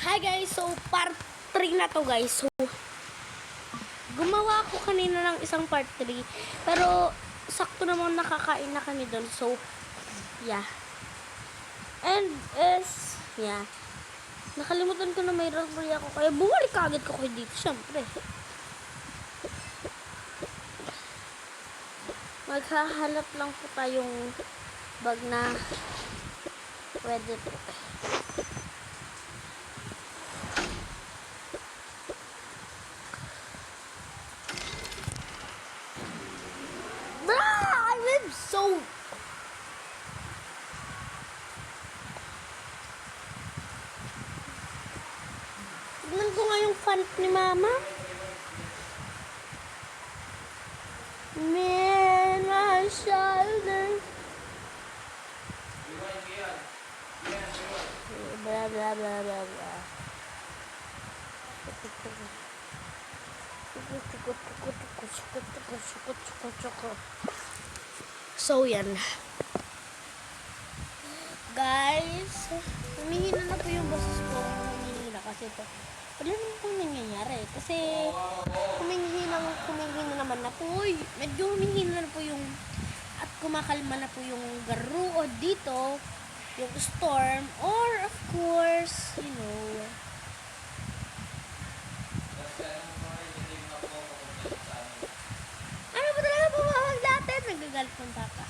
Hi guys, so part 3 na to guys. So gumawa ako kanina ng isang part 3, pero sakto naman nakakain na kami doon. So yeah. And yeah. Nakalimutan ko na may raspberry ako, kaya bumalik agad ko dito, syempre. Maghahanap lang po tayong bag na pwede po. I live so... Tignan ko nga yung font ni Mama. Man, my shoulder. Blah, blah, blah, blah, blah. So, yan. Guys, humihina na po yung boses ko. Humihina kasi ito. Wala naman pong nangyayari. Kasi, humihina naman na po. Medyo humihina na po yung, at kumakalma na po yung garuod dito, yung storm, or of course, you know, ano ba talaga pumawag natin? Nagagalit ng papa.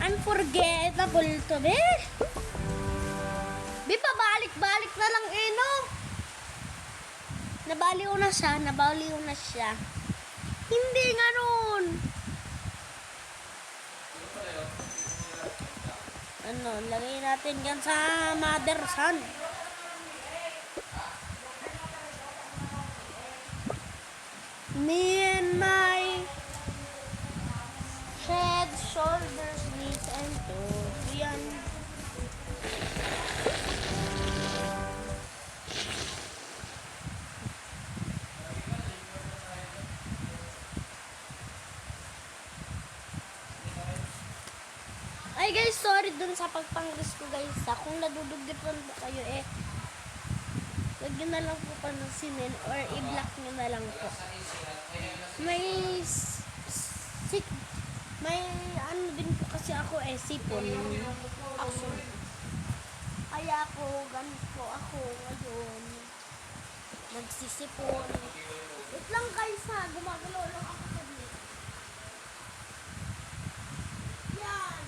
Unforgettable to be. Di pa balik-balik na lang no? Nabaliw na siya. Hindi nga nun. Ano, lagay natin yan sa mother son. Me and my head, shoulders, knees, and toes. Yan. Ay guys, sorry dun sa pagpanggis ko guys. Kung nadudugitan po kayo wag nyo na lang po pansinin or i-block nyo na lang po. May ano din po kasi ako sipon. Actually. Kaya po, ganito ako ngayon. Nagsisipon. Wait lang guys ha, gumagalaw lang ako sa dito. Yan.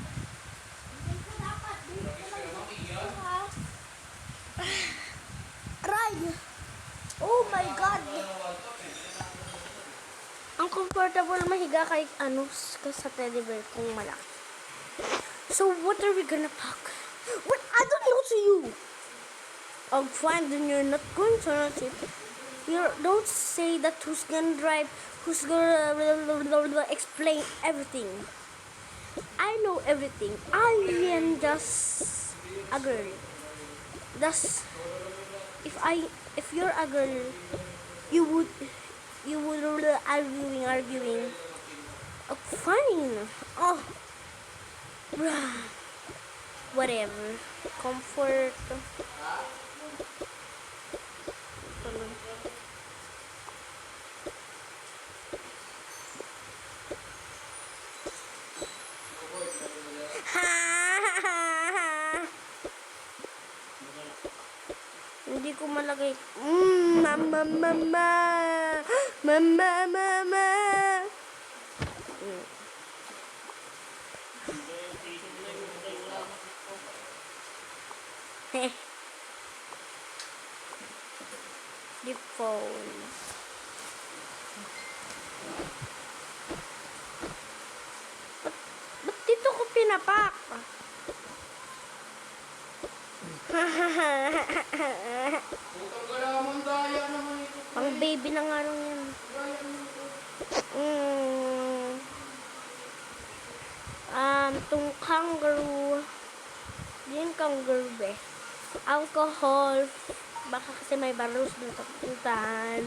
Hindi ko dapat dito lang ha. Aray! Oh my God! Ang comfortable mahiga kay sa teddy bear kung malaki. So what are we gonna pack? What? I don't know to you. Oh, fine, then you're not going to not it. You don't say that who's gonna drive, who's gonna explain everything. I know everything. I am just a girl. Thus, if you're a girl, you would arguing. Oh, fine. Oh, whatever. Comfort. Hindi ko malagay. Mama. The phone. Ba't dito ko pinapak? Pang baby na nga lang yan. Itong kangaroo. Yan kangaroo be. Alcohol Baka kasi may barus na tapuntahan.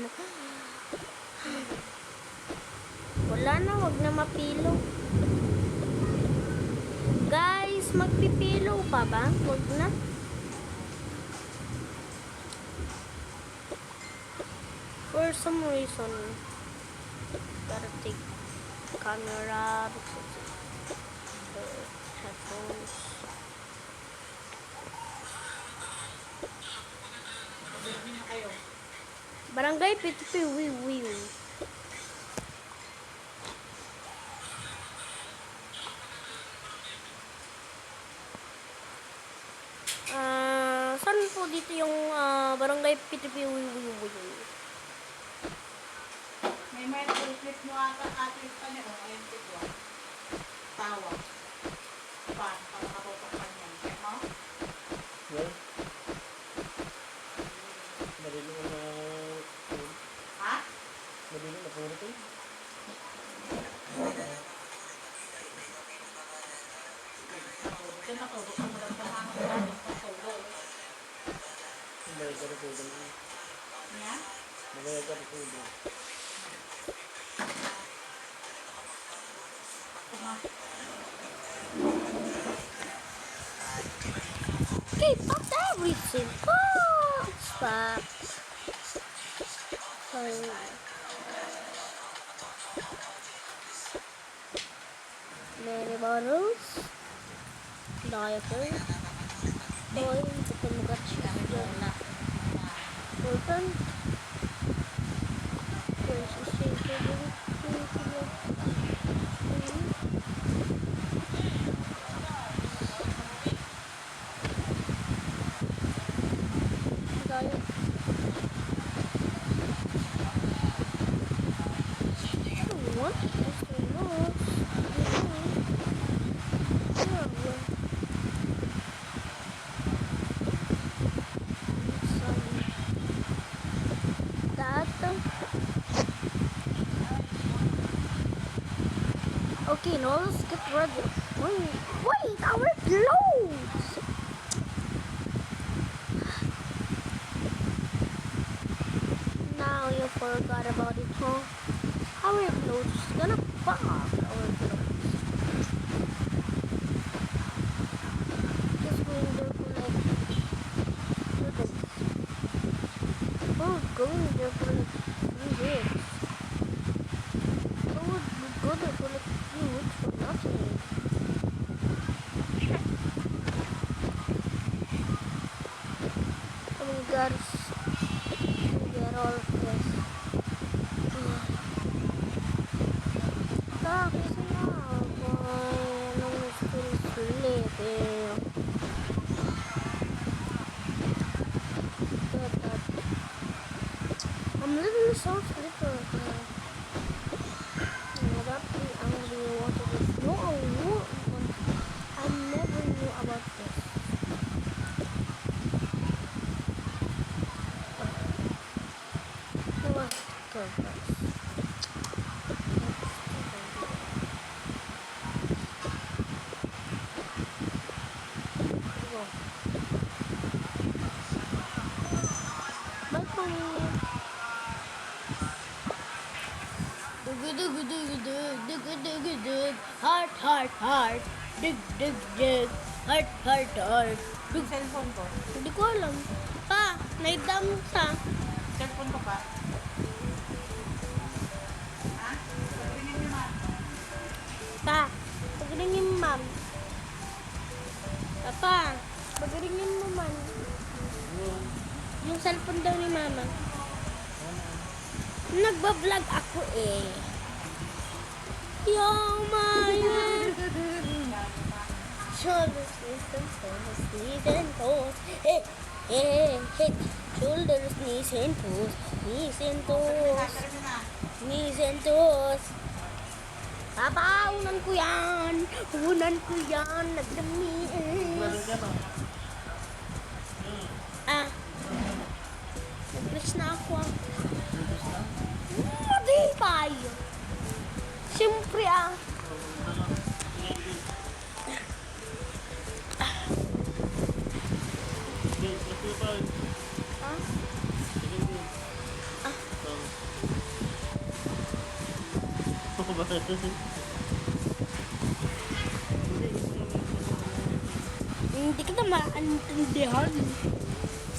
Wala na, wag na mapilo. Guys, magpipilo pa ba? Wag na. For some reason, gotta take camera because the headphones. Barangay Pitupi Wiwiw. Saan po dito yung Barangay Pitupi Wiwiw? May medical clip mo ata ate pa niya. O, ayun tipo. Tawa. Pan, para matutok pa niya. No? Well, marilo na phone. Ha? Marilo na phone ito. Ito na to. Buksan mo lang sa mga pagtulog. May ka na phone. Niya? May ka na phone. Keep up everything. Oh, stop. Sorry. Many bottles. Diaper. Toy. Pagkamugat siya. Sultan. Okay, now let's get ready. Wait, our clothes! Now you forgot about it, huh? Our clothes is gonna fuck our clothes. Just going there for like 2 days. We're going there for like 3 days. So would we go there for like 3 weeks for nothing? I mean, guys, we get all of this. Kasi nga, anong sulit eh. I'm literally so slipper. That angry water is no, I never knew about this. No, I don't know. Heart, heart, heart. Dig, dig, dig. Heart, heart, heart. Yung cellphone ko. Hindi ko alam. Pa, naidam sa. Cellphone ko pa. Ha? Pagringin niyo na. Pa, pagringin mo, ma'am. Papa, pagringin mo, man. Yung cellphone daw ni mama. Nagbablog ako eh. Yo, my shoulders, knees and toes, knees and toes. Hey, hey, hey. Shoulders, knees and toes, knees and toes, knees and toes. Papa, unan ko yan. Unan ko yan. Nagdami eh. Ah. Nag-press na ako. Madipay. Siyempre ah. Ha? Hindi kita maintindihan.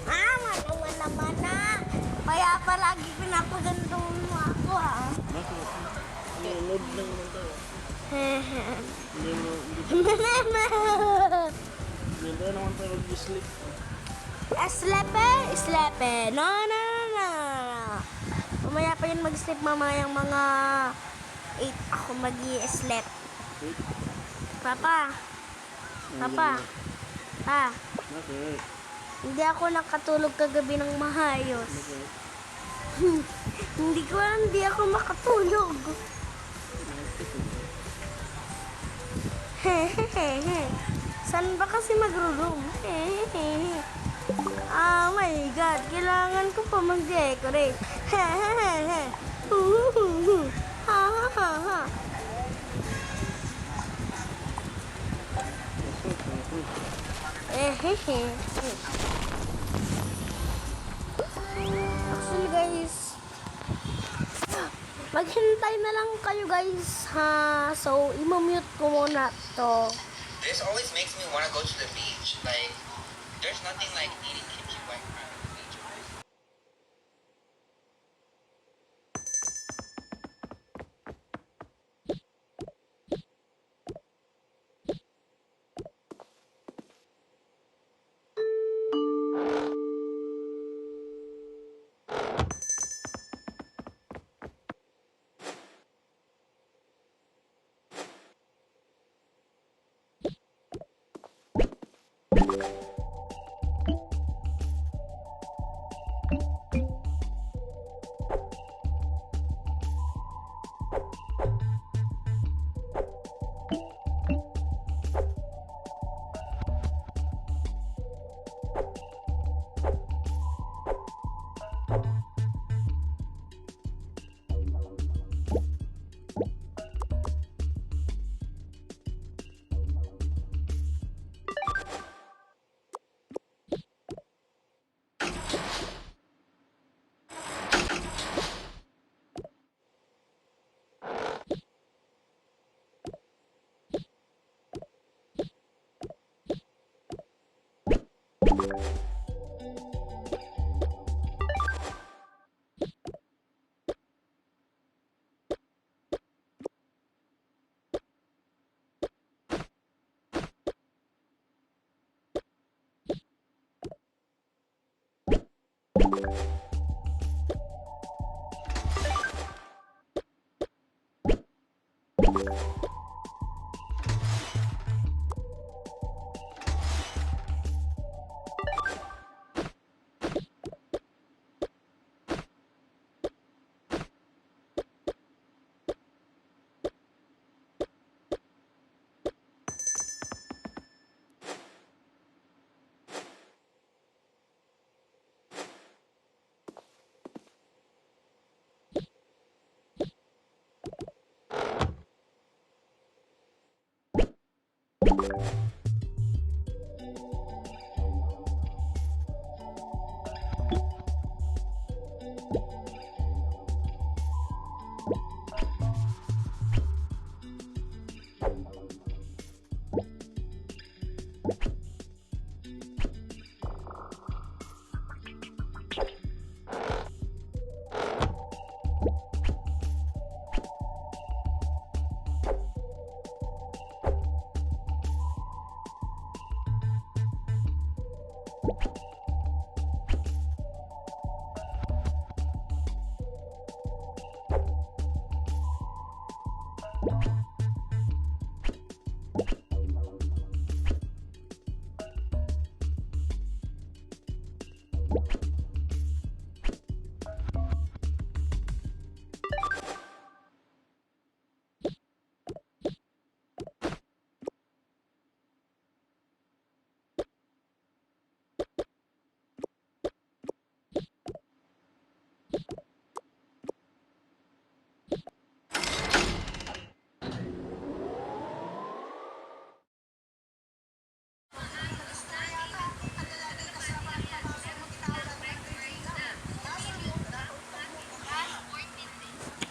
Malungan naman na. Kaya palagi pinapaganda mo ako, ha? Bakit? Nanonood lang naman tayo. Hindi mo, hindi tayo naman tayo mag-sleep. Slepe. No. Mamaya pa yun mag-sleep, mamayang mga 8 ako mag-i-sleep. Wait, Papa. bakit? Hindi ako nakatulog kagabi ng maayos. Bakit? Hindi ko alam, hindi ako makatulog. Saan ba kasi magro-room? Oh my God, kailangan ko pa mag-decorate. Actually guys, maghintay na lang kayo guys ha. So, imamute ko muna to. This always makes me want to go to the beach. Like, there's nothing like eating kimchi white crab at the beach.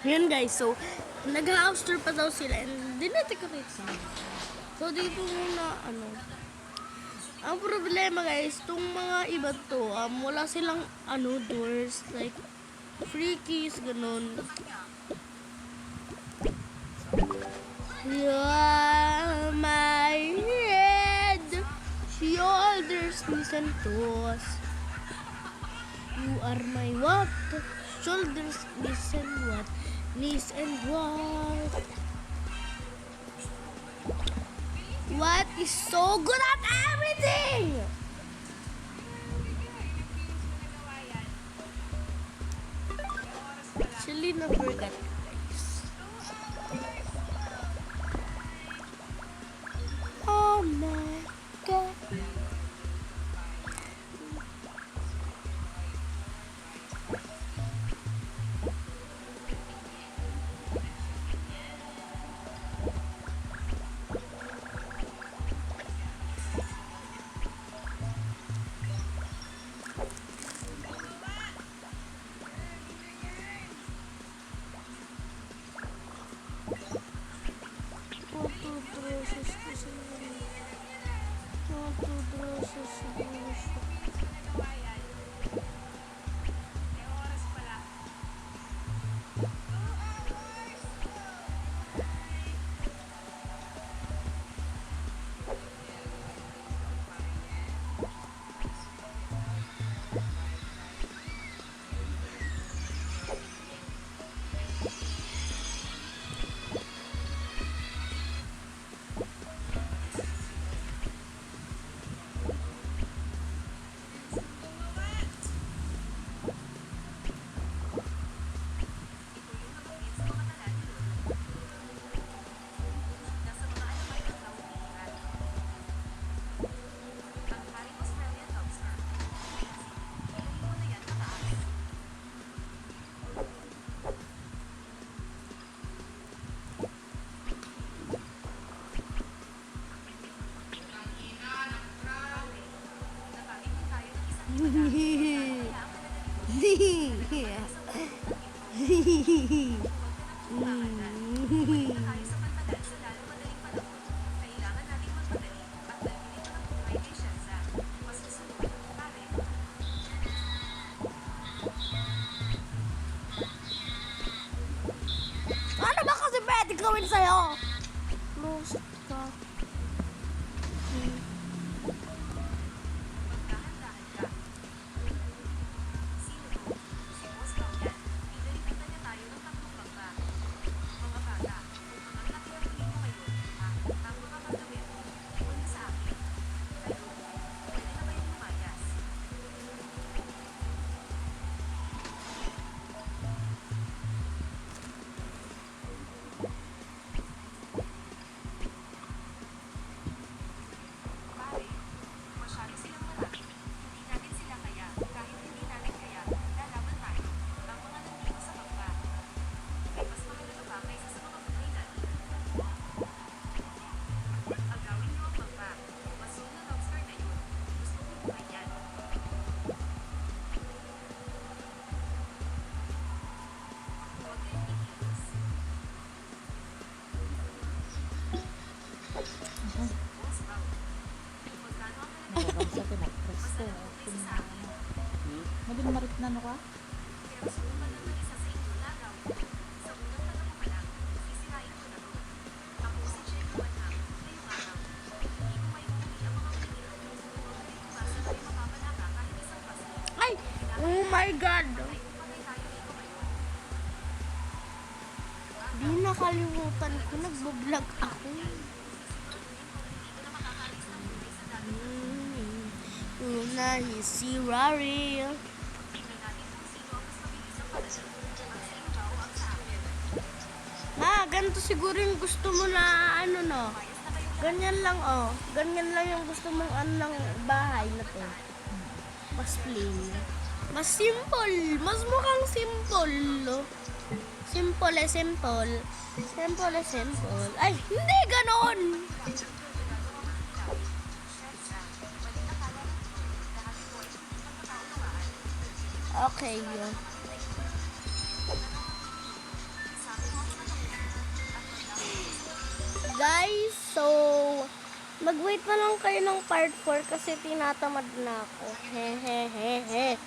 Yun guys, so nag-house tour pa daw sila and dinadecorate sila. So, dito muna, ang problema guys, itong mga iba to, wala silang, doors, like, free keys, ganun. Yeah, my head, shoulders, knees, and toes. You are my what? Shoulders, knees, and what? Knees and what? What is so good at everything? Selena forgot, guys. Oh my God. Ano ba kasi pwede gawin sa'yo? Close ka. Marit na ka? Ay! Oh my God! Di nakalimutan ko, nagbablog ako. Una, si Rari. Ganito siguro yung gusto mo na no. Ganyan lang Ganyan lang yung gusto mong ng bahay na to. Mas plain. Mas simple. Mas mukhang simple. Simple. Ay, hindi ganon. Okay, yun. guys. So, mag-wait na lang kayo ng part 4 kasi tinatamad na ako. Hehehehe.